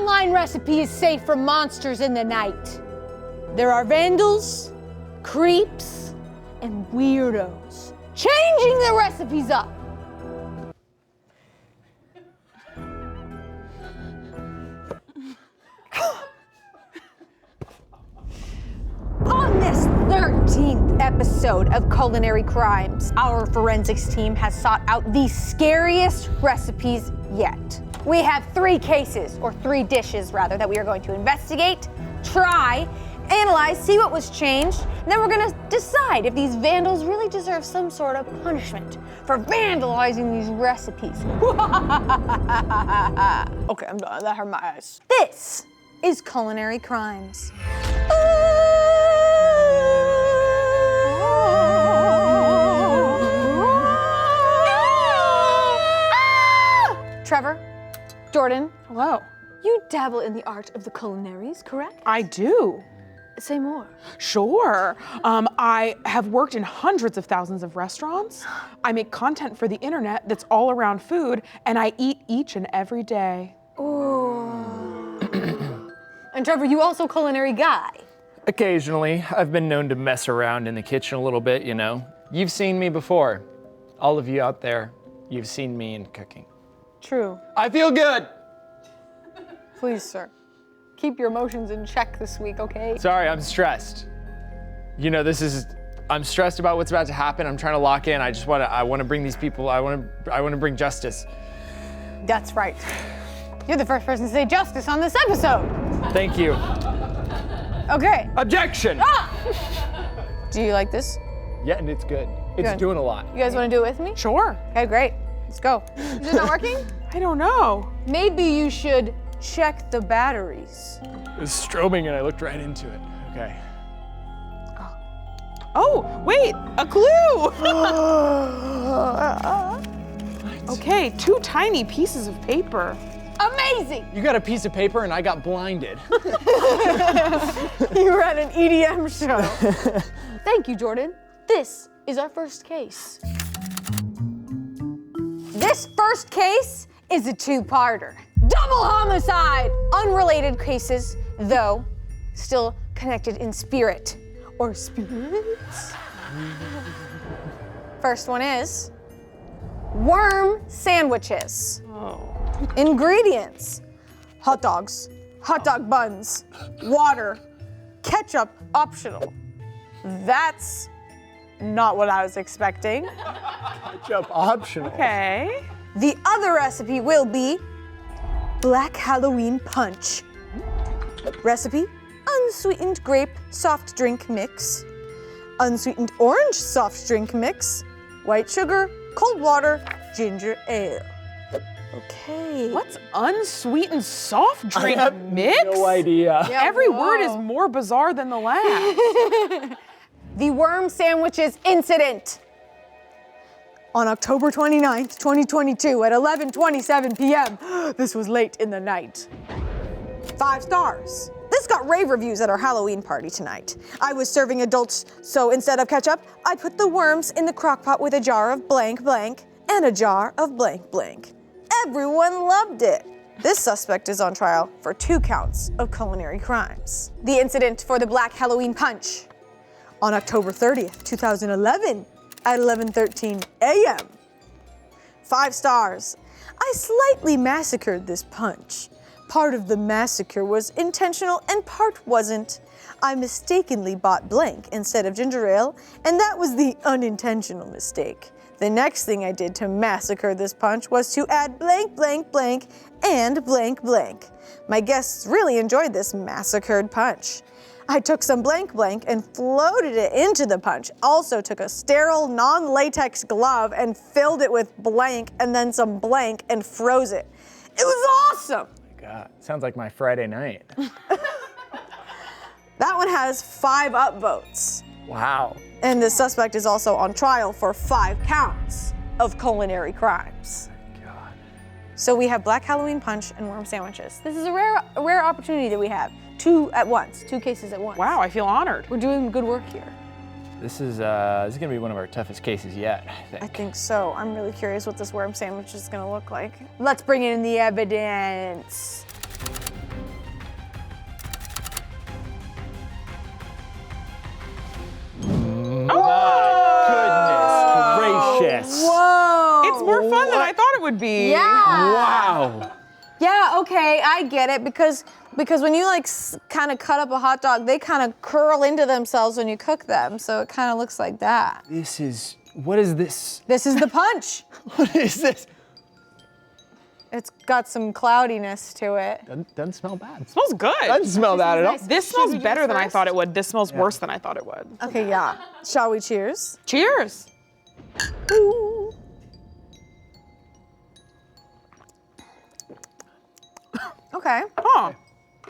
online recipe is safe from monsters in the night. There are vandals, creeps, and weirdos changing the recipes up. On this 13th episode of Culinary Crimes, our forensics team has sought out the scariest recipes yet. We have 3 cases, or 3 dishes rather, that we are going to investigate, try, analyze, see what was changed, and then we're gonna decide if these vandals really deserve some sort of punishment for vandalizing these recipes. Okay, I'm done. That hurt my eyes. This is Culinary Crimes. Trevor, Jordan. Hello. You dabble in the art of the culinaries, correct? I do. Say more. Sure. I have worked in hundreds of thousands of restaurants. I make content for the internet that's all around food, and I eat each and every day. Ooh. And Trevor, you also culinary guy. Occasionally, I've been known to mess around in the kitchen a little bit, you know. You've seen me before. All of you out there, you've seen me in cooking. True. I feel good. Please, sir. Keep your emotions in check this week, okay? Sorry, I'm stressed. You know, I'm stressed about what's about to happen. I'm trying to lock in. I want to bring these people, I want to bring justice. That's right. You're the first person to say justice on this episode. Thank you. Okay. Objection! Do you like this? Yeah, and it's good. It's Good. doing a lot. You guys want to do it with me? Sure. Okay, great. Let's go. Is it not working? I don't know. Maybe you should check the batteries. It was strobing and I looked right into it. Okay. Oh, wait, a clue! Okay, 2 tiny pieces of paper. Amazing! You got a piece of paper and I got blinded. You were at an EDM show. Thank you, Jordan. This is our first case. This first case is a 2-parter. Double homicide! Unrelated cases, though still connected in spirit or spirits. First one is worm sandwiches. Oh. Ingredients: hot dogs, hot dog buns, water, ketchup optional. That's not what I was expecting. Ketchup optional. Okay. The other recipe will be Black Halloween Punch. Recipe: unsweetened grape soft drink mix, unsweetened orange soft drink mix, white sugar, cold water, ginger ale. Okay. What's unsweetened soft drink I have mix? no idea. Yeah, Every whoa. word is more bizarre than the last. The worm sandwiches incident. On October 29th, 2022 at 11:27 p.m. This was late in the night. 5 stars. This got rave reviews at our Halloween party tonight. I was serving adults, so instead of ketchup, I put the worms in the crock pot with a jar of blank blank and a jar of blank blank. Everyone loved it. This suspect is on trial for 2 counts of culinary crimes. The incident for the Black Halloween Punch. On October 30th, 2011 at 11:13 a.m. 5 stars. I slightly massacred this punch. Part of the massacre was intentional and part wasn't. I mistakenly bought blank instead of ginger ale, and that was the unintentional mistake. The next thing I did to massacre this punch was to add blank, blank, blank, and blank, blank. My guests really enjoyed this massacred punch. I took some blank blank and floated it into the punch. Also took a sterile non-latex glove and filled it with blank and then some blank and froze it. It was awesome. God, sounds like my Friday night. That one has 5 upvotes. Wow. And the suspect is also on trial for 5 counts of culinary crimes. God. So we have Black Halloween Punch and worm sandwiches. This is a rare opportunity that we have. 2 at once, 2 cases at once. Wow, I feel honored. We're doing good work here. This is gonna be one of our toughest cases yet, I think. I think so. I'm really curious what this worm sandwich is gonna look like. Let's bring in the evidence. fun than I thought it would be. Yeah. Wow. Yeah, okay, I get it because when you like kind of cut up a hot dog, they kind of curl into themselves when you cook them, so it kind of looks like that. What is this? This is the punch. What is this? It's got some cloudiness to it. Doesn't smell bad. Smells good. Doesn't smell bad at all. nice. This Should smells we do better this than I first? thought it would. This smells worse than I thought it would. Okay, yeah. Shall we cheers? Cheers. Ooh. Okay. Huh.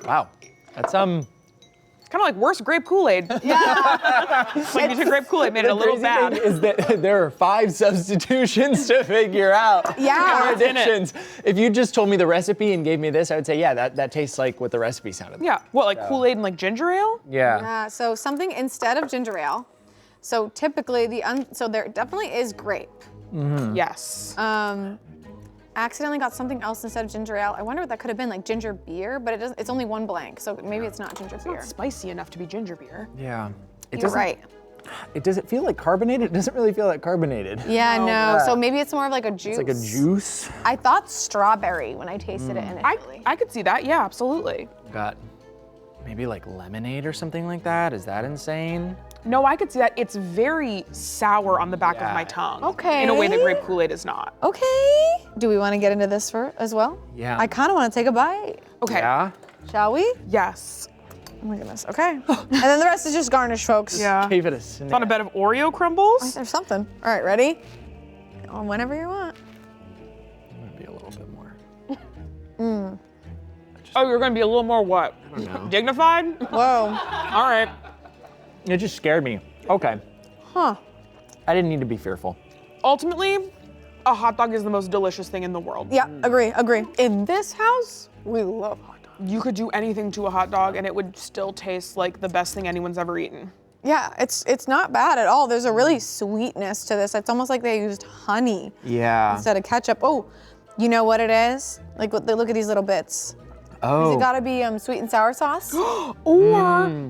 Wow. That's Kind of like worse grape Kool-Aid. Yeah. Like you took grape Kool-Aid, made it a little crazy bad. thing is that there are 5 substitutions to figure out. Yeah. Or additions. If you just told me the recipe and gave me this, I would say, yeah, that tastes like what the recipe sounded like. Yeah. What, like Kool-Aid and like ginger ale? Yeah. So something instead of ginger ale. So typically so there definitely is grape. Yes. Accidentally got something else instead of ginger ale. I wonder what that could have been, like ginger beer, but it doesn't. It's only one blank, so maybe it's not ginger beer. It's spicy enough to be ginger beer. Yeah. You're right. Does it feel like carbonated? It doesn't really feel like carbonated. Yeah, no. Yeah. So maybe it's more of like a juice. It's like a juice. I thought strawberry when I tasted it initially. I could see that. Yeah, absolutely. Got maybe like lemonade or something like that. Is that insane? No, I could see that. It's very sour on the back of my tongue. Okay. In a way that grape Kool-Aid is not. Okay. Do we want to get into this as well? Yeah. I kind of want to take a bite. Okay. Yeah. Shall we? Yes. Oh my goodness. Okay. And then the rest is just garnish, folks. Yeah. Gave it a sniff. It's on a bed of Oreo crumbles. There's something. All right, ready? Oh, whenever you want. Maybe a little bit more. Oh, you're gonna be a little more what? I don't know. Dignified? Whoa. All right. It just scared me. Okay. Huh. I didn't need to be fearful. Ultimately, a hot dog is the most delicious thing in the world. Yeah, agree. In this house, we love hot dogs. You could do anything to a hot dog and it would still taste like the best thing anyone's ever eaten. Yeah, it's not bad at all. There's a really sweetness to this. It's almost like they used honey Yeah. instead of ketchup. Oh, you know what it is? Like, look at these little bits. Oh. Is it gotta be sweet and sour sauce? Or,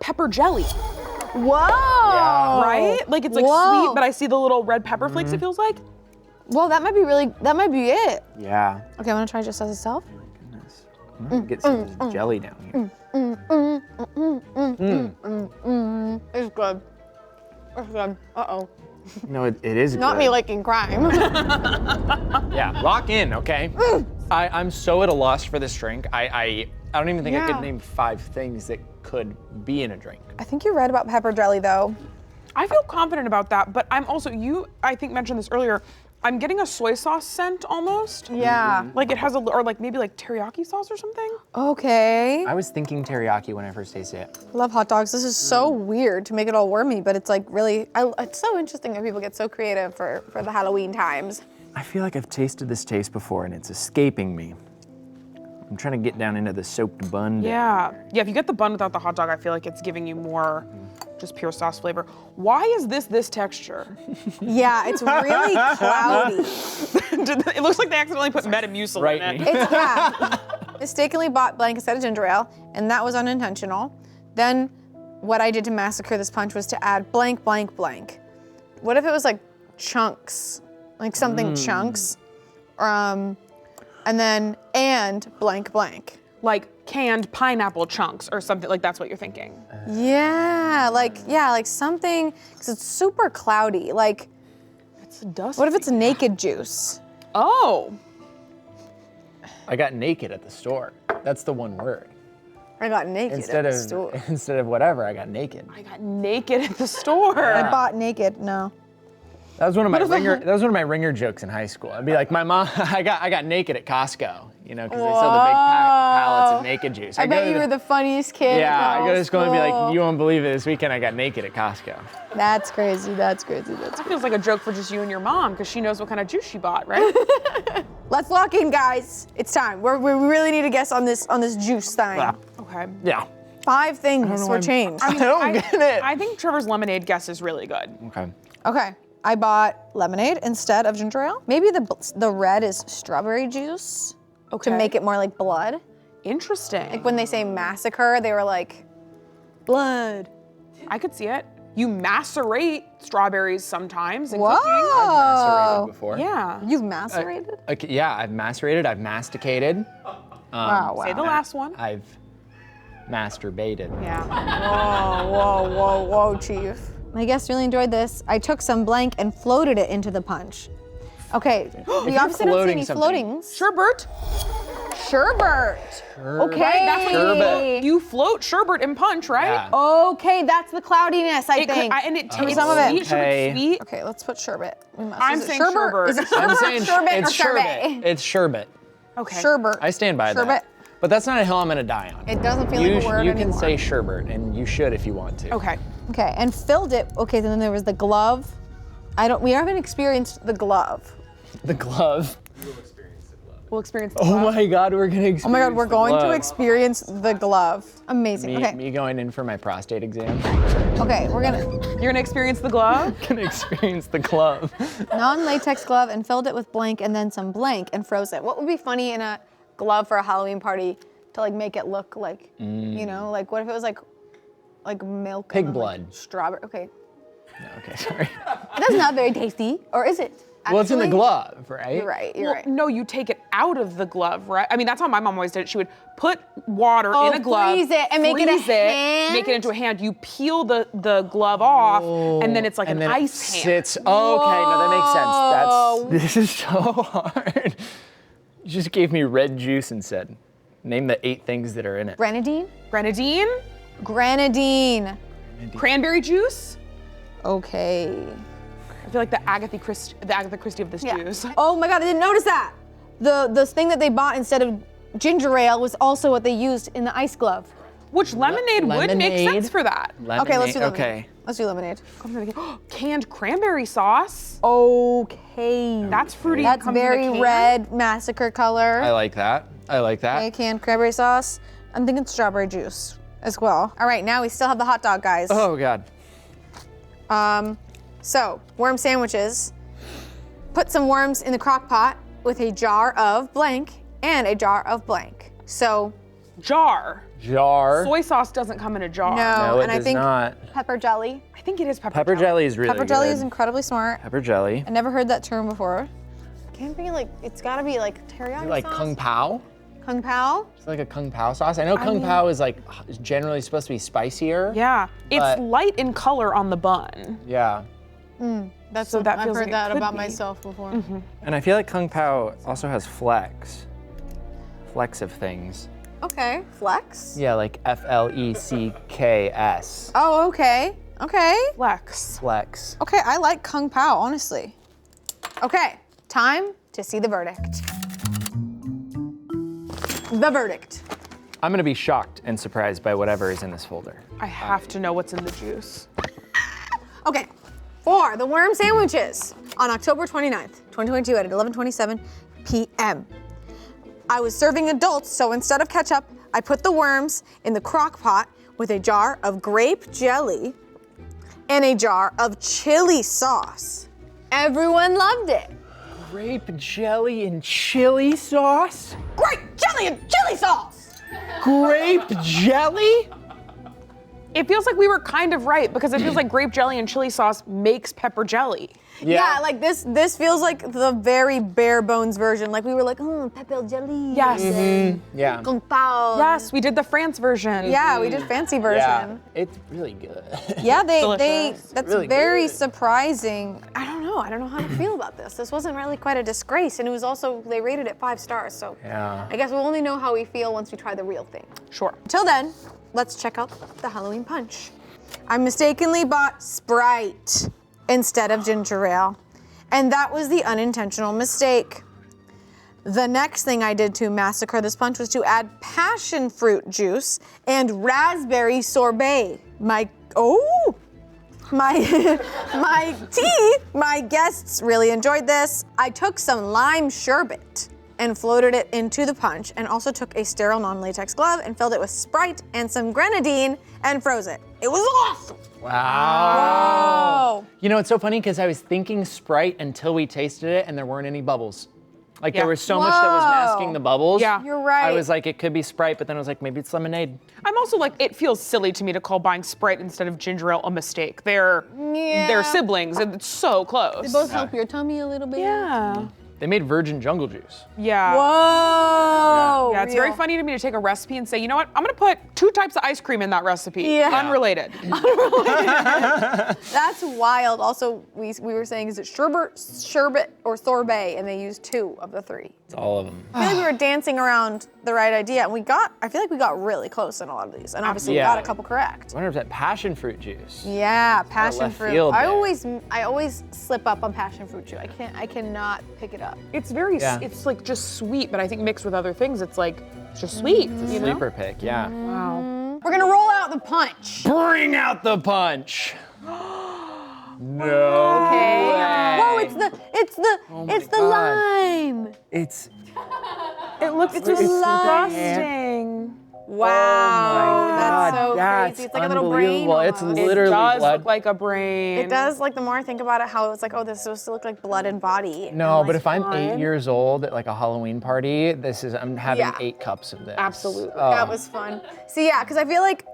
pepper jelly, Whoa! right? Like it's like Whoa. sweet, but I see the little red pepper flakes, it feels like. Well, that might be it. Yeah. Okay, I'm gonna try just as itself. Goodness. I'm gonna get some of this jelly down here. It's good. It's good. Uh-oh. No, it is Not good. me liking crime. Yeah, lock in, okay? I'm so at a loss for this drink. I don't even think I Yeah. could name 5 things that could be in a drink. I think you're right about pepper jelly, though. I feel confident about that, but I'm also, I think mentioned this earlier, I'm getting a soy sauce scent almost. Yeah. Like it has or like maybe like teriyaki sauce or something. Okay. I was thinking teriyaki when I first tasted it. Love hot dogs. This is so weird to make it all wormy, but it's like really, it's so interesting how people get so creative for the Halloween times. I feel like I've tasted this taste before and it's escaping me. I'm trying to get down into the soaked bun. Yeah. Yeah, if you get the bun without the hot dog, I feel like it's giving you more just pure sauce flavor. Why is this texture? Yeah, it's really cloudy. It looks like they accidentally put Metamucil Right. in it. It's, yeah. Mistakenly bought blank instead of ginger ale, and that was unintentional. Then what I did to massacre this punch was to add blank, blank, blank. What if it was like chunks? Like something chunks? And then, and blank, blank. Like canned pineapple chunks or something, like that's what you're thinking. Yeah, like something, because it's super cloudy. Like, It's dusty. what if it's naked juice? Oh. I got naked at the store. That's the one word. I got naked Instead at the store. of whatever, I got naked. I got naked at the store. I bought naked, no. That was one of my ringer jokes in high school. I'd be like, my mom, I got naked at Costco, you know, because they sell the big pallets of naked juice. I bet you were the funniest kid. Yeah, in I go to school and be like, school. you won't believe it. This weekend I got naked at Costco. That's crazy, that's crazy, that's That crazy. feels like a joke for just you and your mom, because she knows what kind of juice she bought, right? Let's lock in, guys. It's time. We really need to guess on this juice thing. Yeah. Okay. Yeah. 5 things were changed. I don't get it. I think Trevor's lemonade guess is really good. Okay. Okay, I bought lemonade instead of ginger ale. Maybe the red is strawberry juice to make it more like blood. Interesting. Like when they say massacre, they were like, blood. I could see it. You macerate strawberries sometimes in Whoa. cooking. Macerated before. Yeah. You've macerated? Okay, yeah, I've macerated, I've masticated. Wow. Say the last one. I've masturbated. Yeah. Whoa, Chief. My guests really enjoyed this. I took some blank and floated it into the punch. Okay, we obviously don't see any floatings. Sherbet. Sherbet. Okay. That's Sherbet. you float sherbet in punch, right? Yeah. Okay, that's the cloudiness, I think. And it tastes some of it. sweet. Okay. Sweet. Okay, let's put sherbet. I'm saying sherbet. Is it I'm sherbet, saying sherbet, it's or sherbet? sherbet. It's sherbet. Okay. Sherbet. I stand by Sherbet. that. But that's not a hill I'm gonna die on. It doesn't feel like a word You can anymore. say sherbet, and you should if you want to. Okay. Okay, and filled it. Okay, then there was the glove. We haven't experienced the glove. The glove. We'll experience the Oh glove. my God, we're gonna experience Oh my God, we're the going to glove. experience the glove. Amazing. Okay, Me going in for my prostate exam. okay, we're gonna You're gonna experience the glove? Gonna experience the glove. non-latex glove and filled it with blank and then some blank and froze it. What would be funny in a glove for a Halloween party to like make it look like, you know, like what if it was like milk? Pig and then, like, blood. strawberry. Okay, No, okay, sorry. that's not very tasty, or is it? Well, it's in the Actually? glove, right? You're right. You're Well, right. no, you take it out of the glove, right? I mean, that's how my mom always did it. She would put water in a glove, freeze it and make it a freeze hand? make it into a hand. You peel the glove off, and then it's like And an then it ice hand. sits. Oh, okay, no, that makes sense. This is so hard. You just gave me red juice and said, name the 8 things that are in it. Grenadine? Grenadine, Grenadine. cranberry juice. Okay. I feel like the Agatha Christie of this juice. Oh my God, I didn't notice that. The thing that they bought instead of ginger ale was also what they used in the ice glove. Which lemonade would make Lemonade. sense for that. Okay, let's do lemonade. Okay. Let's do lemonade. Canned cranberry sauce. Okay. That's fruity. That's comes in a very can. red massacre color. I like that. I like that. Okay, canned cranberry sauce. I'm thinking strawberry juice as well. All right, now we still have the hot dog, guys. Oh God. So, worm sandwiches. Put some worms in the crock pot with a jar of blank and a jar of blank. So, Jar. Jar. Soy sauce doesn't come in a jar. no, No, it and I does think not. pepper jelly. I think it is Pepper jelly is really Pepper jelly good. is incredibly smart. Pepper jelly. I never heard that term before. Can't be like, it's gotta be like teriyaki Like sauce. kung pao. Kung pao? It's like a kung pao sauce. I know kung pao is like generally supposed to be spicier. Yeah, it's But- light in color on the bun. Yeah. That's So that I've feels heard like it that could about be. myself before. And I feel like kung pao also has flex. Flex of things. Okay, flex. Yeah, like FLECKS. Oh, okay. Okay. Flex. Flex. Okay, I like kung pao, honestly. Okay, time to see the verdict. The verdict. I'm gonna be shocked and surprised by whatever is in this folder. I have to know what's in the juice. Okay, for the worm sandwiches on October 29th, 2022 at 11:27 p.m. I was serving adults, so instead of ketchup, I put the worms in the crock pot with a jar of grape jelly and a jar of chili sauce. Everyone loved it. Grape jelly and chili sauce? Grape jelly and chili sauce! Grape jelly? It feels like we were kind of right because it feels like grape jelly and chili sauce makes pepper jelly. Yeah, like this feels like the very bare bones version. Like we were like, pepper jelly. Yes. Yeah. Kung pao. Yes, we did the France version. Yeah, we did fancy Yeah. version. It's really good. Yeah, they Delicious. that's Really very good. surprising. I don't know how to feel about this. This wasn't really quite a disgrace, and it was also, they rated it 5 stars, so Yeah. I guess we'll only know how we feel once we try the real thing. Sure. Until then, let's check out the Halloween punch. I mistakenly bought Sprite instead of ginger ale, and that was the unintentional mistake. The next thing I did to massacre this punch was to add passion fruit juice and raspberry sorbet. My guests really enjoyed this. I took some lime sherbet and floated it into the punch, and also took a sterile non-latex glove and filled it with Sprite and some grenadine and froze it. It was awesome. Wow. Oh. You know, it's so funny because I was thinking Sprite until we tasted it and there weren't any bubbles. Like Yeah. there was so much that was masking the bubbles. Yeah. You're right. I was like, it could be Sprite, but then I was like, maybe it's lemonade. I'm also like, it feels silly to me to call buying Sprite instead of ginger ale a mistake. They're siblings, and it's so close. They both help your tummy a little bit. Yeah. They made virgin jungle juice. Yeah. Whoa. Yeah, it's very funny to me to take a recipe and say, you know what, I'm gonna put 2 types of ice cream in that recipe. Yeah. Unrelated. That's wild. Also, we were saying, is it sherbet, or sorbet? And they used 2 of the 3. It's all of them. I feel like we were dancing around the right idea, and I feel like we got really close in a lot of these, and obviously we Yeah. got a couple correct. 100% passion fruit juice. Yeah, passion left fruit. field I there. always slip up on passion fruit juice. I cannot pick it up. It's very, Yeah. it's like just sweet, but I think mixed with other things, it's like, it's just sweet, you know? Sleeper pick, yeah. Wow. We're gonna roll out the punch. Bring out the punch. No. Okay. way. Whoa, it's the God. lime. It's It looks disgusting. Wow, that's so that's crazy. It's like a little brain. unbelievable. It's almost. literally It does blood. look like a brain. It does. Like the more I think about it, how it was like, oh, this is supposed to look like blood and body. No, And, but like, if I'm fine. 8 years old at like a Halloween party, I'm having Yeah. 8 cups of this. Absolutely. Oh. that was fun. See, yeah, because I feel like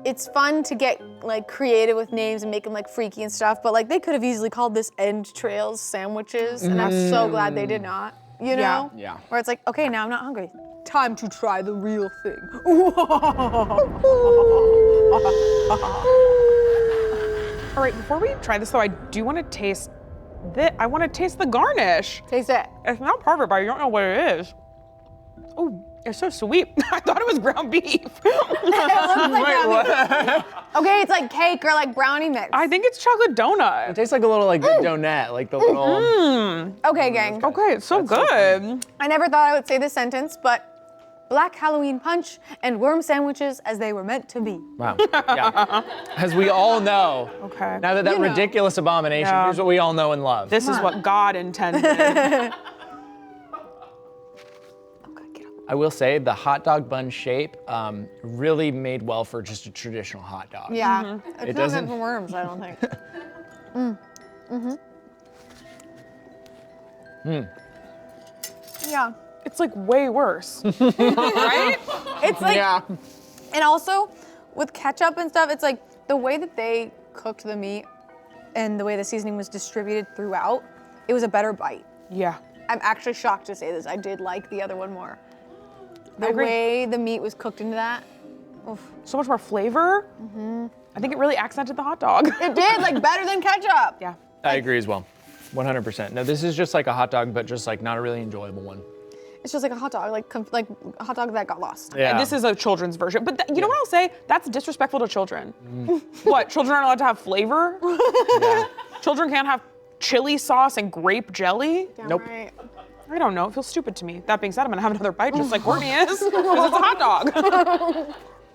it's fun to get like creative with names and make them like freaky and stuff. But like they could have easily called this End Trails sandwiches, and I'm so glad they did not. You know? Yeah. Where it's like, okay, now I'm not hungry. Time to try the real thing. All right, before we try this though, I do want to taste I want to taste the garnish. Taste it. It's not perfect, but I don't know what it is. Oh, it's so sweet. I thought it was ground beef. It looks like that. Okay, it's like cake or like brownie mix. I think it's chocolate donut. It tastes like a little like the donut, like the little. Okay, gang. Okay, it's so good. I never thought I would say this sentence, but Black Halloween punch and worm sandwiches as they were meant to be. Wow. Yeah. As we all know. Okay. Now that You know. ridiculous abomination, Yeah. here's what we all know and love. This is what God intended. Okay, get up. I will say the hot dog bun shape really made well for just a traditional hot dog. Yeah, it's It not doesn't- meant for worms, I don't think. Yeah, It's like way worse. Right? it's like, Yeah. and also with ketchup and stuff, it's like the way that they cooked the meat and the way the seasoning was distributed throughout, it was a better bite. Yeah. I'm actually shocked to say this. I did like the other one more. The agree. way the meat was cooked into that. Oof. So much more flavor. I think it really accented the hot dog. It did, like better than ketchup. Yeah. I agree as well. 100%. No, this is just like a hot dog, but just like not a really enjoyable one. It's just like a hot dog, like a hot dog that got lost. Yeah. And this is a children's version. But you know what I'll say? That's disrespectful to children. What? Children aren't allowed to have flavor? Yeah. Children can't have chili sauce and grape jelly? Damn Nope. right. I don't know. It feels stupid to me. That being said, I'm gonna have another bite just like Courtney is, because it's a hot dog.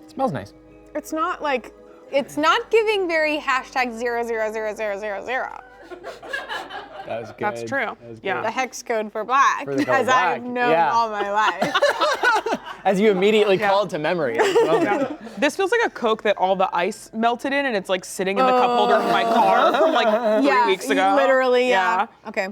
It smells nice. It's not like, it's not giving very #0000000. That was good. That's true. That was good. Yeah. The hex code for black, For the color as I've black, known yeah. all my life. As you immediately called to memory. This feels like a Coke that all the ice melted in and it's like sitting in the cup holder of my car from like 3 weeks ago. Literally, yeah. Okay.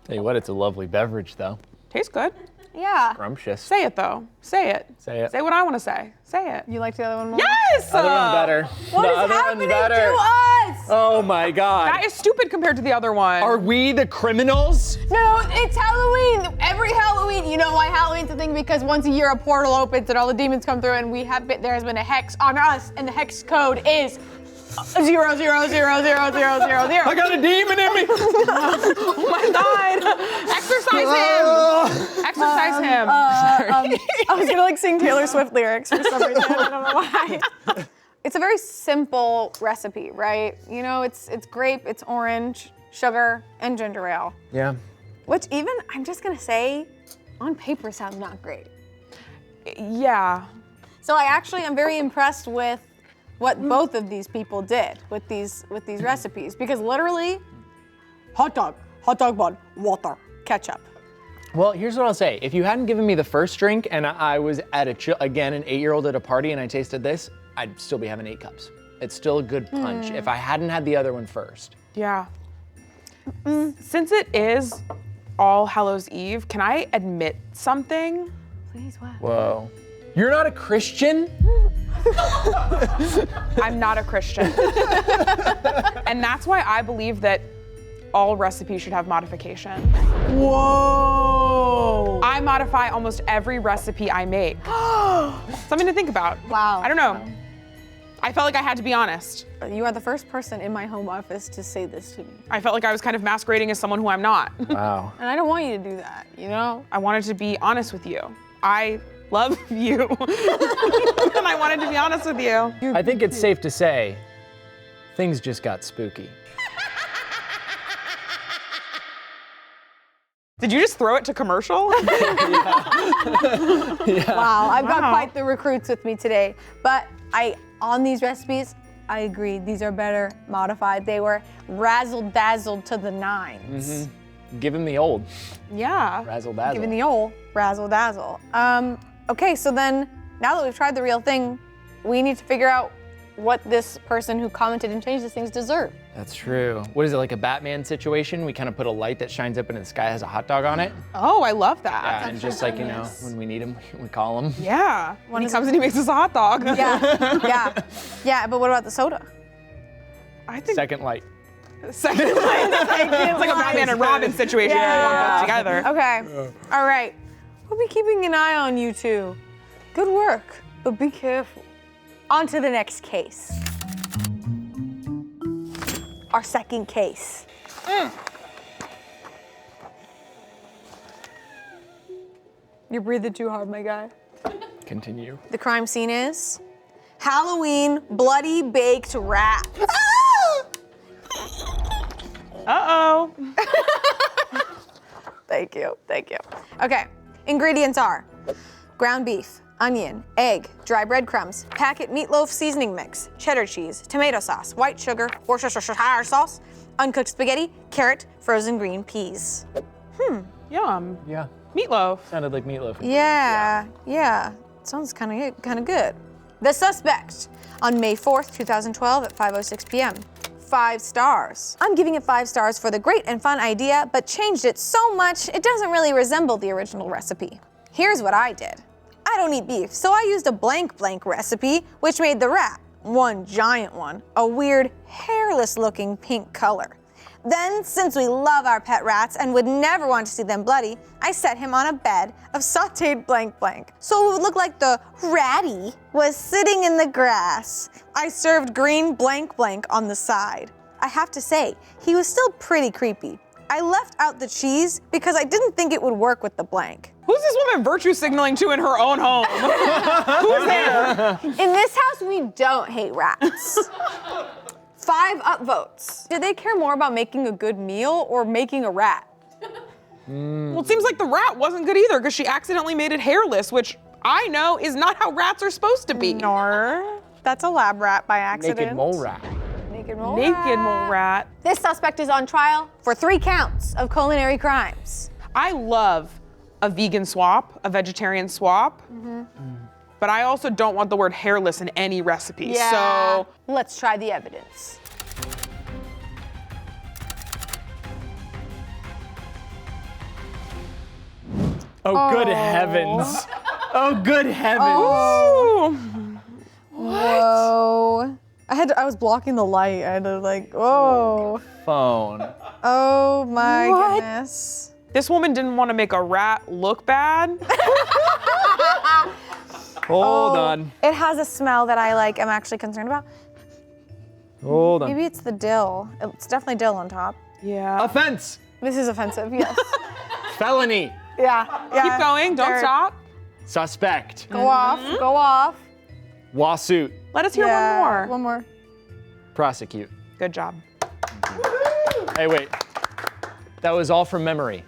Tell you what, it's a lovely beverage though. Tastes good. Yeah. Scrumptious. Say it though. Say it. Say it. Say what I want to say. Say it. You liked the other one more? Yes! Other one's better. What The is other one's happening better. to us? Oh my God. That is stupid compared to the other one. Are we the criminals? No, it's Halloween. Every Halloween, you know why Halloween's a thing? Because once a year a portal opens and all the demons come through, and there has been a hex on us, and the hex code is 0000000. I got a demon in me. Oh my God! Exercise him! Exercise him! I was gonna like sing Taylor Swift lyrics for some reason. I don't know why. It's a very simple recipe, right? You know, it's grape, it's orange, sugar, and ginger ale. Yeah. Which even, I'm just gonna say, on paper sounds not great. Yeah. So I actually am very impressed with what both of these people did with these recipes, because literally, hot dog bun, water, ketchup. Well, here's what I'll say. If you hadn't given me the first drink and I was at an 8-year-old at a party and I tasted this, I'd still be having 8 cups. It's still a good punch if I hadn't had the other one first. Yeah. Since it is All Hallows Eve, can I admit something? Please, what? Whoa. You're not a Christian? I'm not a Christian. And that's why I believe that all recipes should have modification. Whoa! I modify almost every recipe I make. Something to think about. Wow. I don't know. I felt like I had to be honest. You are the first person in my home office to say this to me. I felt like I was kind of masquerading as someone who I'm not. Wow. And I don't want you to do that, you know? I wanted to be honest with you. I love you. And I wanted to be honest with you. I think it's safe to say, things just got spooky. Did you just throw it to commercial? Wow, I've got quite the recruits with me today. But on these recipes, I agree, these are better modified. They were razzle-dazzled to the nines. Give him the old Yeah. razzle dazzle. Given the old razzle-dazzle. Okay, so then, now that we've tried the real thing, we need to figure out what this person who commented and changed these things deserved. That's true. What is it, like a Batman situation? We kind of put a light that shines up into the sky, has a hot dog on it. Oh, I love that. Yeah, and just like, you know, when we need him, we call him. Yeah. When he comes and he makes us a hot dog. Yeah, but what about the soda? I think Second light. second line. It's like a Batman and Robin situation. Yeah. Together. Okay, all right. We'll be keeping an eye on you two. Good work, but be careful. On to the next case. Our second case. You're breathing too hard, my guy. Continue. The crime scene is Halloween bloody baked rat. Uh-oh. Thank you. Okay, ingredients are ground beef, onion, egg, dry breadcrumbs, packet meatloaf seasoning mix, cheddar cheese, tomato sauce, white sugar, Worcestershire sauce, uncooked spaghetti, carrot, frozen green peas. Yum. Yeah, Meatloaf. sounded like meatloaf. Yeah. Sounds kind of good. The suspect on May 4th, 2012 at 5:06 p.m. 5 stars. I'm giving it 5 stars for the great and fun idea, but changed it so much it doesn't really resemble the original recipe. Here's what I did. I don't eat beef, so I used a blank recipe, which made the rat, one giant one, a weird, hairless looking pink color. Then, since we love our pet rats and would never want to see them bloody, I set him on a bed of sauteed blank, so it would look like the ratty was sitting in the grass. I served green blank on the side. I have to say, he was still pretty creepy. I left out the cheese because I didn't think it would work with the blank. Who's this woman virtue signaling to in her own home? Who's there? In this house, we don't hate rats. 5 upvotes. Did they care more about making a good meal or making a rat? Well, it seems like the rat wasn't good either because she accidentally made it hairless, which I know is not how rats are supposed to be. Nor. That's a lab rat by accident. Naked mole rat. Naked mole rat. This suspect is on trial for 3 counts of culinary crimes. I love a vegan swap, a vegetarian swap, but I also don't want the word hairless in any recipe. So let's try the evidence. Oh, good heavens. Oh, good heavens. Ooh. Whoa. I was blocking the light. I had to whoa. Phone. Oh my goodness. This woman didn't want to make a rat look bad. Hold on. It has a smell that I am actually concerned about. Hold on. Maybe it's the dill. It's definitely dill on top. Yeah. Offense. This is offensive, yes. Felony. Yeah. Keep going, don't stop. Suspect. Go off. Lawsuit. Let us hear one more. One more. Prosecute. Good job. Hey, wait. That was all from memory.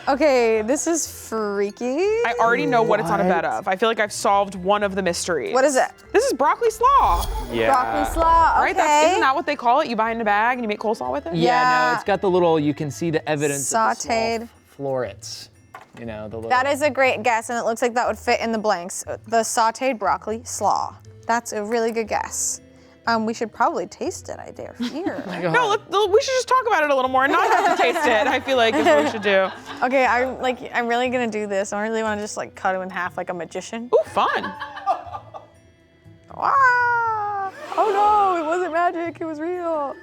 Okay, this is freaky. I already know what it's on a bed of. I feel like I've solved one of the mysteries. What is it? This is broccoli slaw. Yeah. Broccoli slaw, okay. Right? Isn't that what they call it? You buy it in a bag and you make coleslaw with it? Yeah, no, it's got the little, you can see the evidence Sauteed. of the small florets. You know, the little. That is a great guess, and it looks like that would fit in the blanks. The sauteed broccoli slaw. That's a really good guess. We should probably taste it, I dare fear. No, we should just talk about it a little more and not have to taste it. I feel like is what we should do. Okay, I'm really gonna do this. I really wanna just like cut it in half like a magician. Ooh, fun. Ah! Oh no, it wasn't magic, it was real.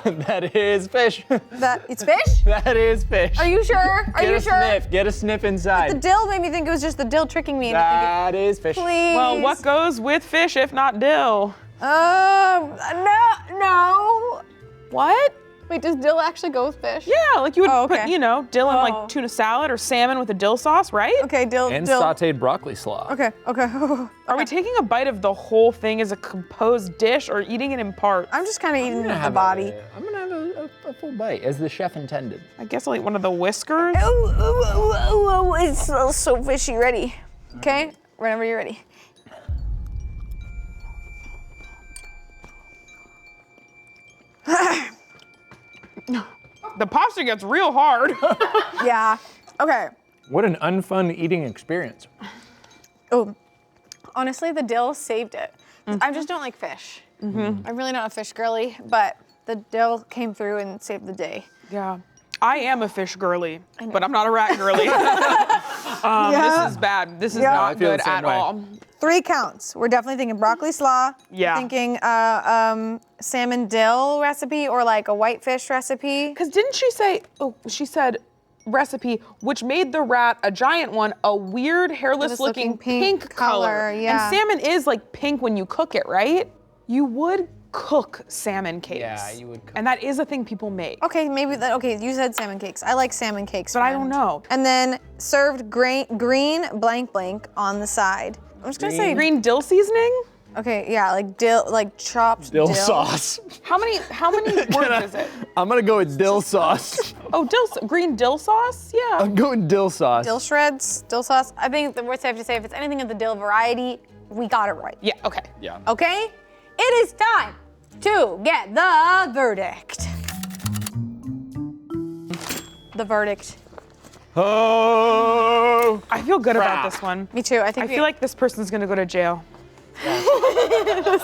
That is fish. It's fish? That is fish. Are you sure? Are you sure? Sniff. Get a sniff The inside. dill made me think it was just the dill tricking me. That is fish. Please. Well, what goes with fish if not dill? No. What? Wait, does dill actually go with fish? Yeah, like you would Oh, put, okay. you know, dill in Oh. like tuna salad or salmon with a dill sauce, right? Okay, dill. And dill. sauteed broccoli slaw. Okay. Are we taking a bite of the whole thing as a composed dish or eating it in parts? I'm just kind of eating the Have body. I'm gonna have a full bite, as the chef intended. I guess I'll eat one of the whiskers. Oh, it smells so fishy. Ready? Okay, whenever you're ready. The pasta gets real hard. Yeah. Okay. What an unfun eating experience. Oh, honestly, the dill saved it. I just don't like fish. I'm really not a fish girly, but the dill came through and saved the day. Yeah. I am a fish girly, but I'm not a rat girly. This is bad. This is Yeah. not I feel the good same at way. all. 3 counts. We're definitely thinking broccoli slaw. Yeah. Thinking salmon dill recipe or like a whitefish recipe. Because didn't she say, she said recipe, which made the rat, a giant one, a weird hairless looking pink color. Yeah. And salmon is like pink when you cook it, right? You would cook salmon cakes. Yeah, you would cook. And that is a thing people make. Okay, maybe that. Okay, you said salmon cakes. I like salmon cakes, But I don't know. And then served green blank on the side. I'm just gonna say Green dill seasoning? Okay, yeah, like dill, like chopped dill. Dill sauce. How many words is it? I'm gonna go with dill sauce. Oh, green dill sauce? Yeah. I'm going dill sauce. Dill shreds, dill sauce. I think the words I have to say, if it's anything of the dill variety, we got it right. Yeah, okay. Yeah. Okay? It is time to get the verdict. The verdict. Oh. I feel good about Crap. this one. Me too. I think I feel like this person's gonna go to jail.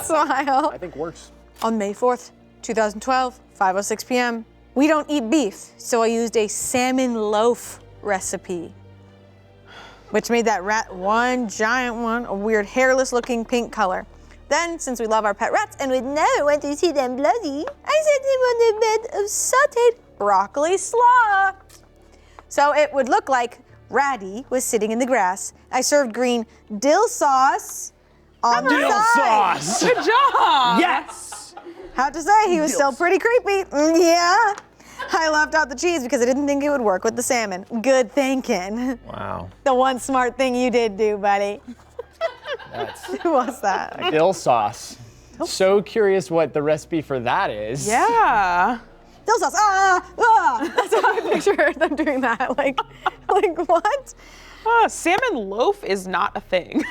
smile. I think worse. On May 4th, 2012, 5:06 p.m. We don't eat beef, so I used a salmon loaf recipe, which made that rat one giant one, a weird hairless looking pink color. Then, since we love our pet rats and we never want to see them bloody, I set them on a bed of sauteed broccoli slaw. So it would look like Ratty was sitting in the grass. I served green dill sauce on the Dill side. sauce. Good job! Yes. Have to say, he was still pretty creepy. Yeah. I left out the cheese because I didn't think it would work with the salmon. Good thinking. Wow. The one smart thing you did do, buddy. That's Who was that? dill sauce. So curious what the recipe for that is. Yeah. Dill sauce. That's how I picture them doing that. Like what? Salmon loaf is not a thing.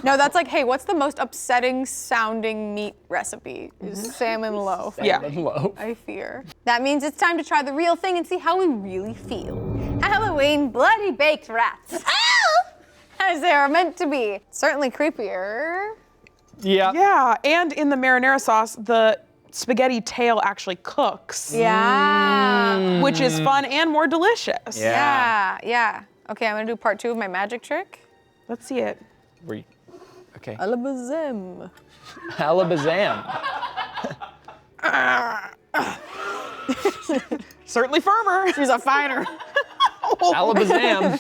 No, that's like, hey, what's the most upsetting sounding meat recipe? Is salmon loaf. Yeah. Loaf. I fear. That means it's time to try the real thing and see how we really feel. Halloween bloody baked rats. As they are meant to be. Certainly creepier. Yeah. Yeah, and in the marinara sauce, the spaghetti tail actually cooks, Yeah. which is fun and more delicious. Yeah. Okay, I'm gonna do part 2 of my magic trick. Let's see it. Okay. Alabazim. Alabazam. Certainly firmer. She's a fighter. Alabazam.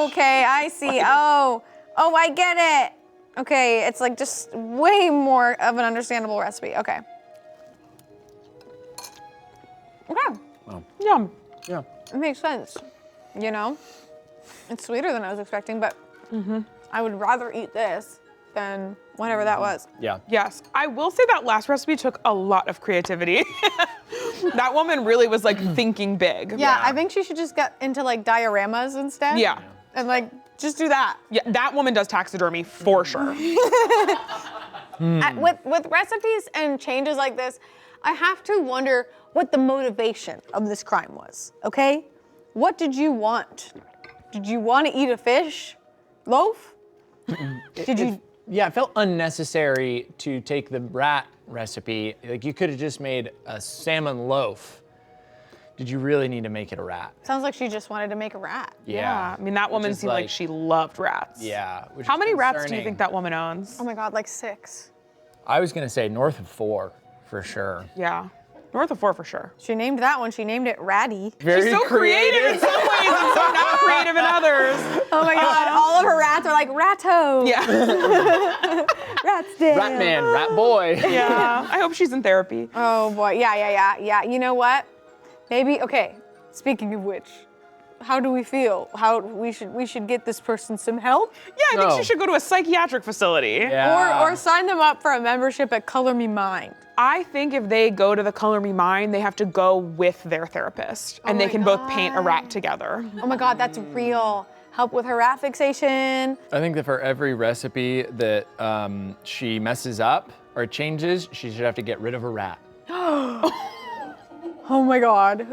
Okay, I see. Oh, I get it. Okay, it's like just way more of an understandable recipe. Okay. Okay, Yum. Yeah. it makes sense. You know, it's sweeter than I was expecting, but I would rather eat this than whatever that was. Yeah. Yes, I will say that last recipe took a lot of creativity. That woman really was like thinking big. Yeah, I think she should just get into like dioramas instead. Yeah. And like, just do that. Yeah, that woman does taxidermy for sure. With recipes and changes like this, I have to wonder what the motivation of this crime was, okay? What did you want? Did you want to eat a fish loaf? Did you Yeah, it felt unnecessary to take the rat recipe. Like, you could have just made a salmon loaf. Did you really need to make it a rat? Sounds like she just wanted to make a rat. I mean, that woman seemed like she loved rats. Yeah. How many rats do you think that woman owns? Oh my God, like 6. I was gonna say north of 4, for sure. Yeah, north of 4 for sure. She named that one, she named it Ratty. Very She's so creative in some ways and so not creative in others. Oh my God, all of her rats are like Ratto. Yeah. Ratsdale. Rat man, rat boy. Yeah, I hope she's in therapy. Oh boy, yeah. You know what? Maybe, okay, speaking of which, how do we feel? How we should get this person some help? Yeah, I think No. she should go to a psychiatric facility. Yeah. Or sign them up for a membership at Color Me Mind. I think if they go to the Color Me Mind, they have to go with their therapist, and they my can both paint a rat together. Oh my God, that's real. Help with her rat fixation. I think that for every recipe that she messes up or changes, she should have to get rid of a rat. Oh my God.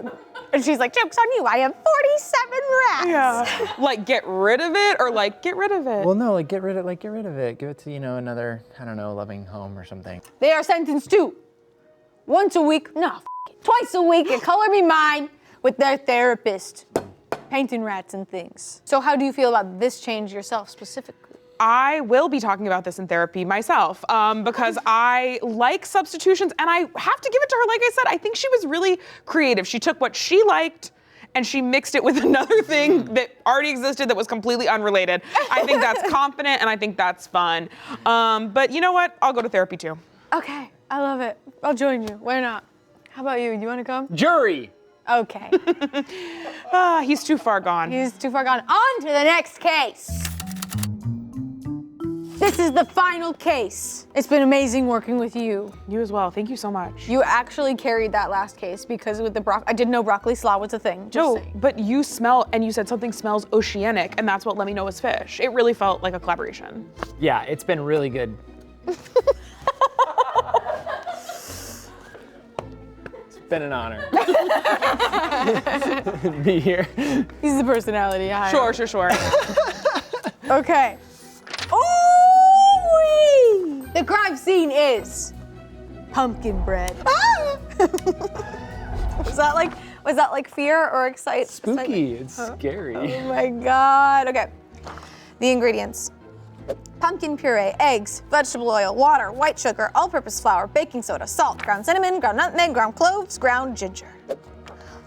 And she's like, joke's on you, I have 47 rats. Yeah. Like get rid of it, or like get rid of it. Well, no, get rid of it. Give it to, another, I don't know, loving home or something. They are sentenced to once a week, twice a week at Color Me Mind with their therapist, painting rats and things. So how do you feel about this change yourself specifically? I will be talking about this in therapy myself because I like substitutions, and I have to give it to her. Like I said, I think she was really creative. She took what she liked and she mixed it with another thing that already existed that was completely unrelated. I think that's confident, and I think that's fun. But you know what? I'll go to therapy too. Okay, I love it. I'll join you. Why not? How about you? You want to come? Jury! Okay. He's too far gone. He's too far gone. On to the next case. This is the final case. It's been amazing working with you. You as well. Thank you so much. You actually carried that last case because with the I didn't know broccoli slaw was a thing. Joe, but you smell, and you said something smells oceanic, and that's what let me know was fish. It really felt like a collaboration. Yeah, it's been really good. It's been an honor. Be here. He's the personality. Sure. Okay. Ooh-wee! The crime scene is pumpkin bread. was that like fear or excitement? Spooky, it's scary. Oh my God. Okay. The ingredients. Pumpkin puree, eggs, vegetable oil, water, white sugar, all-purpose flour, baking soda, salt, ground cinnamon, ground nutmeg, ground cloves, ground ginger.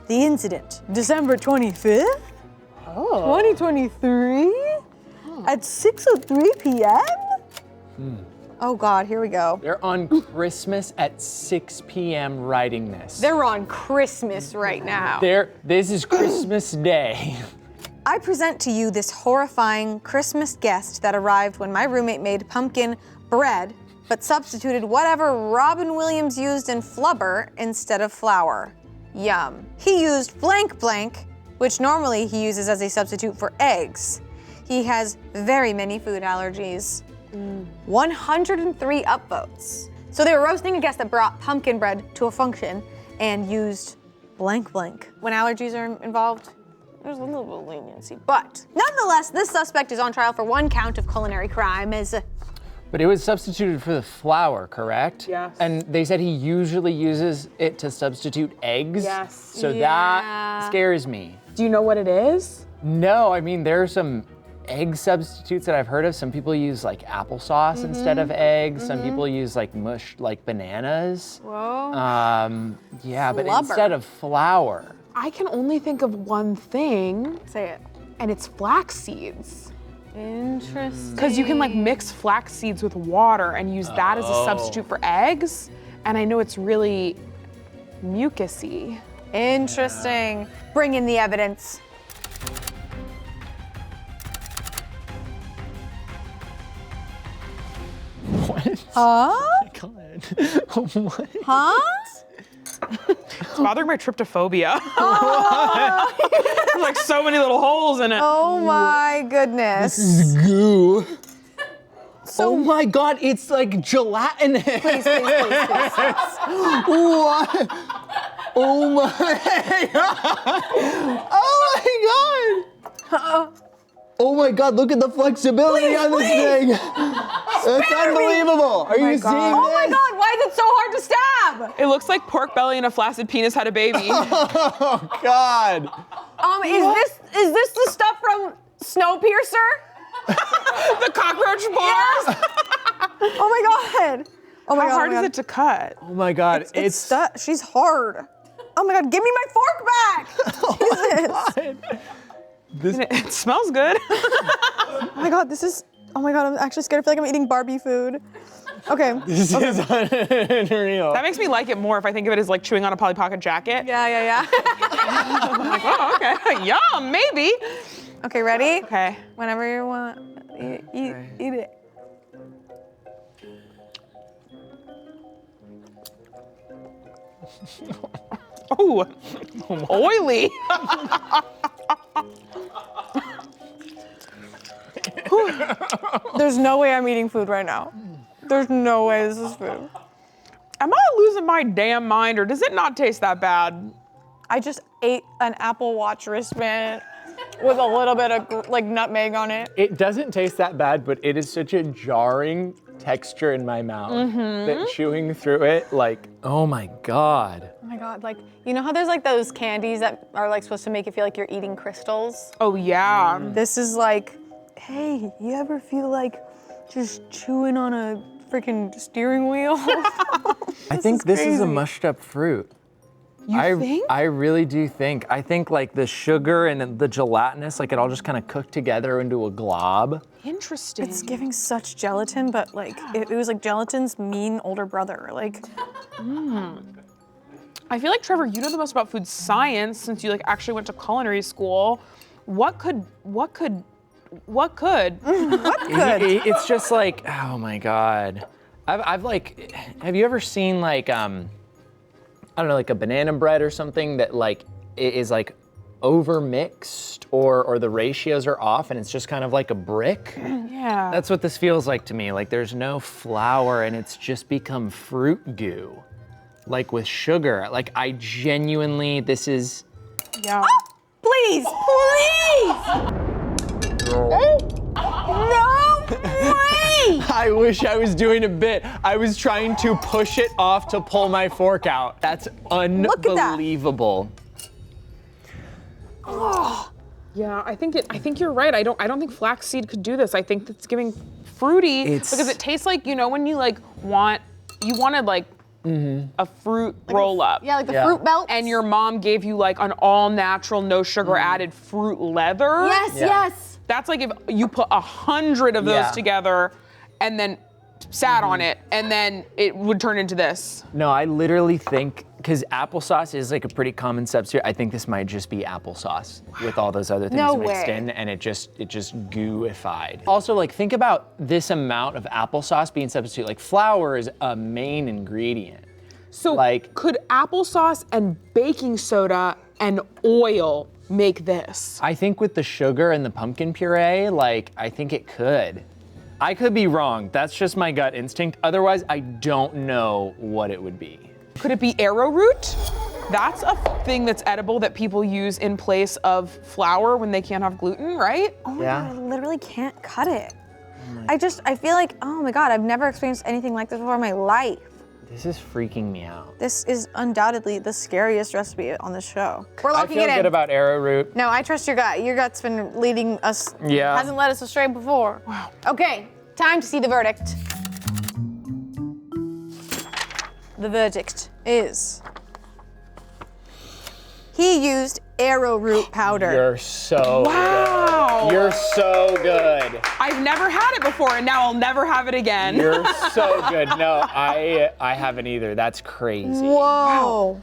The incident, December 25th, 2023, at 6:03 p.m.? Oh God, here we go. They're on Christmas at 6 p.m. writing this. They're on Christmas right now. This is Christmas Day. I present to you this horrifying Christmas guest that arrived when my roommate made pumpkin bread, but substituted whatever Robin Williams used in flubber instead of flour. Yum. He used blank blank, which normally he uses as a substitute for eggs. He has very many food allergies. 103 upvotes. So they were roasting a guest that brought pumpkin bread to a function and used blank blank. When allergies are involved, there's a little bit of leniency. But nonetheless, this suspect is on trial for 1 count of culinary crime. But it was substituted for the flour, correct? Yes. And they said he usually uses it to substitute eggs. Yes. So that scares me. Do you know what it is? No, I mean, there are some egg substitutes that I've heard of. Some people use like applesauce instead of eggs. Some people use like mush, like bananas. Whoa. Yeah, but Flubber. instead of flour. I can only think of one thing, Say it. and it's flax seeds. Interesting. Because you can like mix flax seeds with water and use that as a substitute for eggs. And I know it's really mucusy. Interesting. Bring in the evidence. What? Huh? God. What? Huh? It's bothering my tryptophobia. There's like so many little holes in it. Oh my goodness. Goo. Oh my God, it's like gelatinous. Please. What? Oh my God. Oh my God. Oh my God, look at the flexibility on this thing. It's unbelievable. Are you seeing this? Oh my God, why is it so hard to stab? It looks like pork belly and a flaccid penis had a baby. Oh God. Is this the stuff from Snowpiercer? The cockroach bars. Oh my God. Oh my How God. hard oh my is God. it to cut? Oh my God. She's hard. Oh my God, give me my fork back. Jesus. It smells good. Oh my God, oh my God, I'm actually scared. I feel like I'm eating Barbie food. Okay. This is unreal. That makes me like it more if I think of it as like chewing on a Polly Pocket jacket. Yeah. I'm like, oh, okay. Yum, maybe. Okay, ready? Okay. Whenever you want, eat it. Oh, oily. There's no way I'm eating food right now. There's no way this is food. Am I losing my damn mind, or does it not taste that bad? I just ate an Apple Watch wristband with a little bit of like nutmeg on it. It doesn't taste that bad, but it is such a jarring texture in my mouth that chewing through it, like, oh my God. Oh my God, like, you know how there's like those candies that are like supposed to make you feel like you're eating crystals? Oh, yeah. This is like, hey, you ever feel like just chewing on a freaking steering wheel? I think this is a crazy. mushed up fruit. You think? I really do think. I think like the sugar and the gelatinous, like it all just kind of cooked together into a glob. Interesting. It's giving such gelatin, but like, it was like gelatin's mean older brother. Like, I feel like, Trevor, you know the most about food science since you like actually went to culinary school. What could? It's just like, oh my God. I've like, have you ever seen like, I don't know, like a banana bread or something that like is like over mixed or the ratios are off and it's just kind of like a brick? Yeah. That's what this feels like to me. Like there's no flour and it's just become fruit goo. Like with sugar. Like I genuinely, this is. Yeah. please. No way! I wish I was doing a bit. I was trying to push it off to pull my fork out. That's unbelievable. Yeah, I think you're right. I don't think flaxseed could do this. I think it's giving fruity because it tastes like, you know, when you like wanted like a fruit roll up. Yeah, like the fruit belt. And your mom gave you like an all natural, no sugar added fruit leather. Yes, yes. That's like if you put 100 of those together and then sat on it and then it would turn into this. No, I literally think, because applesauce is like a pretty common substitute, I think this might just be applesauce with all those other things No mixed way. in, and it just gooified. Also, like think about this amount of applesauce being substitute. Like flour is a main ingredient. So like, could applesauce and baking soda and oil make this? I think with the sugar and the pumpkin puree, like I think it could. I could be wrong. That's just my gut instinct. Otherwise, I don't know what it would be. Could it be arrowroot? That's a thing that's edible that people use in place of flour when they can't have gluten, right? Oh my God, I literally can't cut it. I feel like, oh my God, I've never experienced anything like this before in my life. This is freaking me out. This is undoubtedly the scariest recipe on the show. We're I locking feel it in. good about arrowroot. No, I trust your gut. Your gut's been leading us, hasn't led us astray before. Wow. Okay, time to see the verdict. The verdict is, he used arrowroot powder. You're so Wow. good. You're so good. I've never had it before and now I'll never have it again. You're so good. No, I haven't either. That's crazy. Whoa.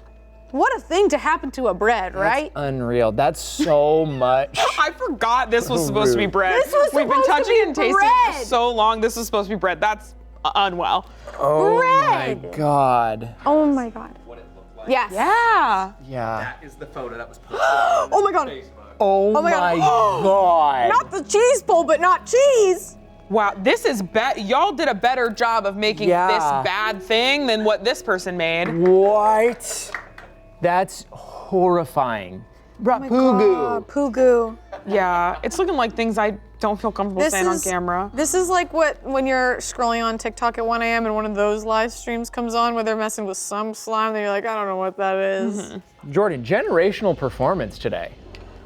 What a thing to happen to a bread, right? That's unreal. That's so much. I forgot this was supposed to be bread. This was We've been supposed to touching be and tasting it for bread. so long. This was supposed to be bread. That's unwell. Oh Bread. my God. Oh my God. Yes. Yeah. Yeah. That is the photo that was posted. Oh my God. Oh my my God. God. Not the cheese pull, but not cheese. Wow, this is y'all did a better job of making this bad thing than what this person made. What? That's horrifying. Oh my God, Pugu. Yeah, it's looking like things I don't feel comfortable saying on camera. This is like when you're scrolling on TikTok at 1 a.m. and one of those live streams comes on where they're messing with some slime that you're like, I don't know what that is. Jordan, generational performance today.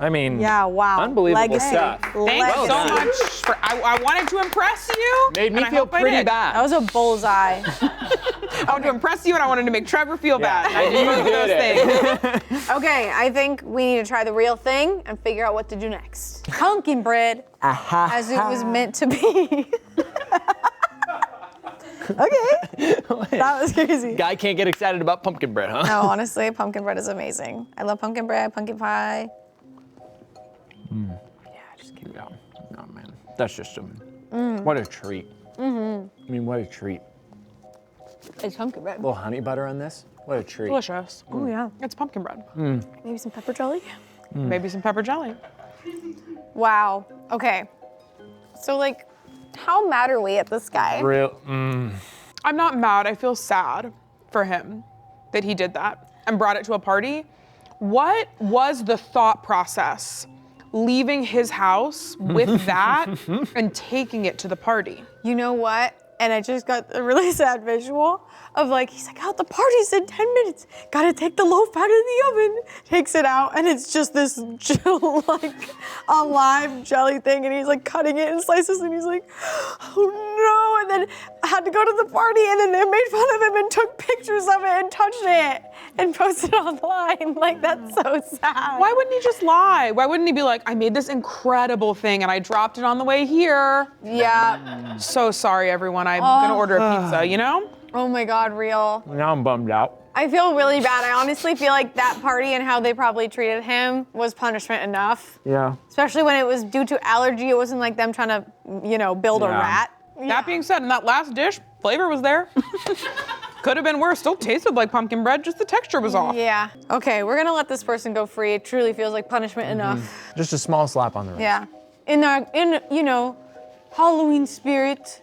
I mean, Yeah, wow. unbelievable Legacy. stuff. Thanks so done. much. I wanted to impress you. Made me and I feel hope I pretty did. bad. That was a bullseye. I wanted to impress you and I wanted to make Trevor feel bad. I did both of those things. Okay, I think we need to try the real thing and figure out what to do next. Pumpkin bread, as it was meant to be. Okay, that was crazy. Guy can't get excited about pumpkin bread, huh? No, honestly, pumpkin bread is amazing. I love pumpkin bread, pumpkin pie. Yeah, just keep going. Oh man, that's just what a treat. I mean, what a treat. It's pumpkin bread. A little honey butter on this. What a treat. Delicious. Oh yeah. It's pumpkin bread. Maybe some pepper jelly. Maybe some pepper jelly. Wow. Okay. So like, how mad are we at this guy? Real. I'm not mad. I feel sad for him that he did that and brought it to a party. What was the thought process leaving his house with that and taking it to the party? You know what? And I just got a really sad visual of like, he's like, oh, the party's in 10 minutes. Gotta take the loaf out of the oven. Takes it out, and it's just this like a live jelly thing, and he's like cutting it in slices, and he's like, oh no. And then I had to go to the party, and then they made fun of him and took pictures of it and touched it and posted it online. Like, that's so sad. Why wouldn't he just lie? Why wouldn't he be like, I made this incredible thing and I dropped it on the way here? Yeah. So sorry, everyone. I'm gonna order a pizza, you know? Oh my God, real. Now I'm bummed out. I feel really bad. I honestly feel like that party and how they probably treated him was punishment enough. Yeah. Especially when it was due to allergy. It wasn't like them trying to, build a Yeah. rat. That being said, in that last dish, flavor was there. Could have been worse. Still tasted like pumpkin bread, just the texture was off. Yeah. Okay, we're gonna let this person go free. It truly feels like punishment enough. Just a small slap on the wrist. Yeah. In Halloween spirit,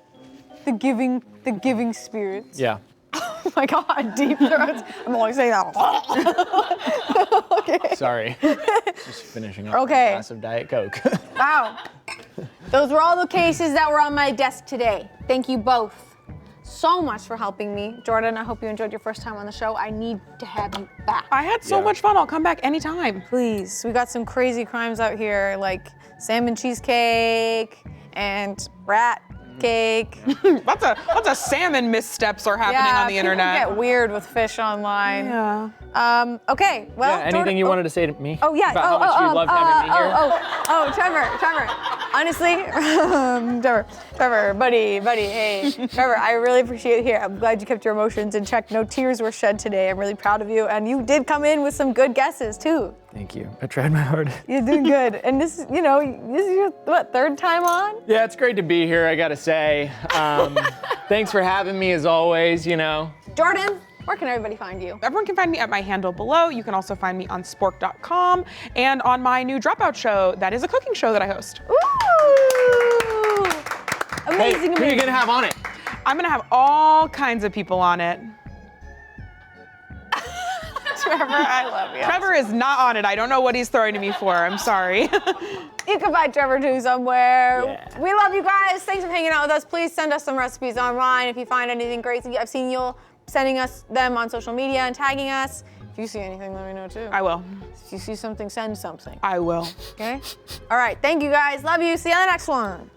the giving spirit. Yeah. Oh my God, deep throats. I'm only saying that. Okay. Sorry. Just finishing up Okay. a glass of Diet Coke. Wow. Those were all the cases that were on my desk today. Thank you both so much for helping me. Jordan, I hope you enjoyed your first time on the show. I need to have you back. I had so much fun. I'll come back anytime. Please. We got some crazy crimes out here, like salmon cheesecake and rat cake. Lots of salmon missteps are happening on the internet. People get weird with fish online. Yeah. Okay, well. Yeah, anything you wanted to say to me? Oh yeah. About how much you loved having me here? Trevor. Honestly, Trevor, buddy, hey, Trevor, I really appreciate it here. I'm glad you kept your emotions in check. No tears were shed today. I'm really proud of you, and you did come in with some good guesses too. Thank you. I tried my hardest. You're doing good, and this is your third time on? Yeah, it's great to be here, I gotta say. Thanks for having me as always, Jordan, where can everybody find you? Everyone can find me at my handle below. You can also find me on spork.com and on my new Dropout show. That is a cooking show that I host. Ooh! Hey, Amazing, who are you gonna have on it? I'm gonna have all kinds of people on it. Trevor, I love you. Trevor is not on it. I don't know what he's throwing to me for. I'm sorry. You can find Trevor too somewhere. Yeah. We love you guys. Thanks for hanging out with us. Please send us some recipes online if you find anything crazy. I've seen you sending us them on social media and tagging us. If you see anything, let me know too. I will. If you see something, send something. I will. Okay? All right. Thank you guys. Love you. See you on the next one.